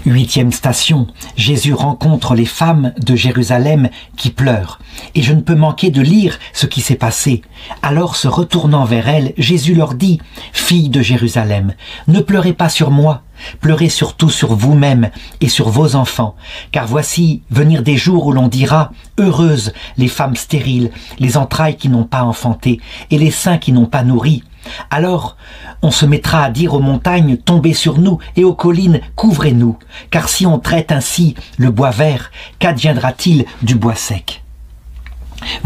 Huitième station, Jésus rencontre les femmes de Jérusalem qui pleurent. Et je ne peux manquer de lire ce qui s'est passé. Alors, se retournant vers elles, Jésus leur dit « Filles de Jérusalem, ne pleurez pas sur moi, pleurez surtout sur vous-même et sur vos enfants. Car voici venir des jours où l'on dira « Heureuses les femmes stériles, les entrailles qui n'ont pas enfanté et les seins qui n'ont pas nourri. » Alors, on se mettra à dire aux montagnes, tombez sur nous, et aux collines, couvrez-nous. Car si on traite ainsi le bois vert, qu'adviendra-t-il du bois sec?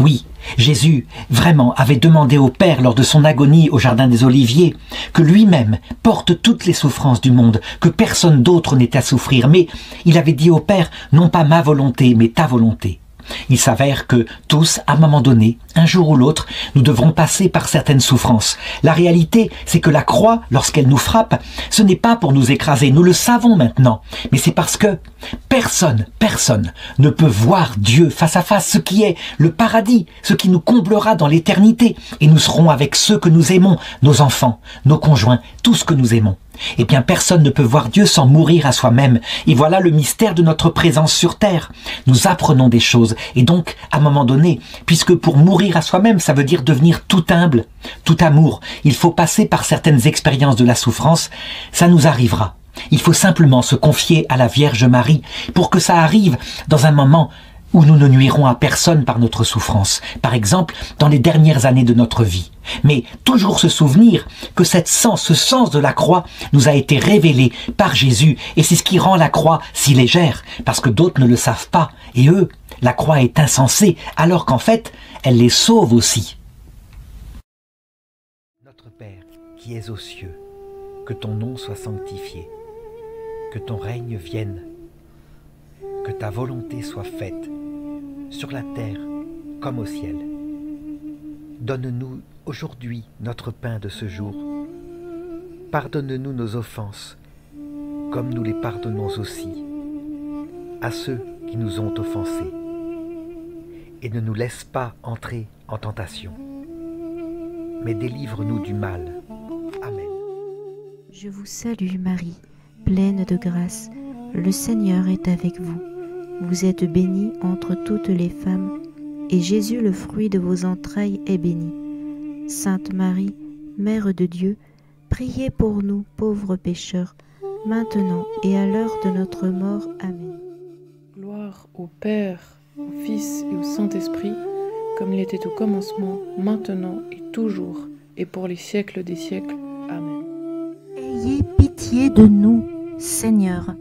Oui, Jésus, vraiment, avait demandé au Père lors de son agonie au Jardin des Oliviers que lui-même porte toutes les souffrances du monde, que personne d'autre n'ait à souffrir. Mais il avait dit au Père, non pas ma volonté, mais ta volonté. Il s'avère que tous, à un moment donné, un jour ou l'autre, nous devrons passer par certaines souffrances. La réalité, c'est que la croix, lorsqu'elle nous frappe, ce n'est pas pour nous écraser, nous le savons maintenant, mais c'est parce que personne ne peut voir Dieu face à face, ce qui est le paradis, ce qui nous comblera dans l'éternité, et nous serons avec ceux que nous aimons, nos enfants, nos conjoints, tout ce que nous aimons. Eh bien, personne ne peut voir Dieu sans mourir à soi-même. Et voilà le mystère de notre présence sur terre. Nous apprenons des choses. Et donc, à un moment donné, puisque pour mourir à soi-même, ça veut dire devenir tout humble, tout amour, il faut passer par certaines expériences de la souffrance, ça nous arrivera. Il faut simplement se confier à la Vierge Marie pour que ça arrive dans un moment où nous ne nuirons à personne par notre souffrance, par exemple dans les dernières années de notre vie. Mais toujours se souvenir que ce sens de la croix nous a été révélé par Jésus, et c'est ce qui rend la croix si légère, parce que d'autres ne le savent pas, et eux, la croix est insensée, alors qu'en fait, elle les sauve aussi. Notre Père, qui es aux cieux, que ton nom soit sanctifié, que ton règne vienne, que ta volonté soit faite, sur la terre comme au ciel. Donne-nous aujourd'hui notre pain de ce jour. Pardonne-nous nos offenses, comme nous les pardonnons aussi à ceux qui nous ont offensés. Et ne nous laisse pas entrer en tentation, mais délivre-nous du mal. Amen. Je vous salue Marie, pleine de grâce, le Seigneur est avec vous. Vous êtes bénie entre toutes les femmes, et Jésus, le fruit de vos entrailles, est béni. Sainte Marie, Mère de Dieu, priez pour nous pauvres pécheurs, maintenant et à l'heure de notre mort. Amen. Gloire au Père, au Fils et au Saint-Esprit, comme il était au commencement, maintenant et toujours, et pour les siècles des siècles. Amen. Ayez pitié de nous, Seigneur,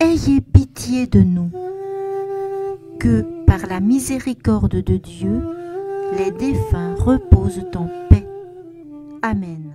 ayez pitié de nous. Que, par la miséricorde de Dieu, les défunts reposent en paix. Amen.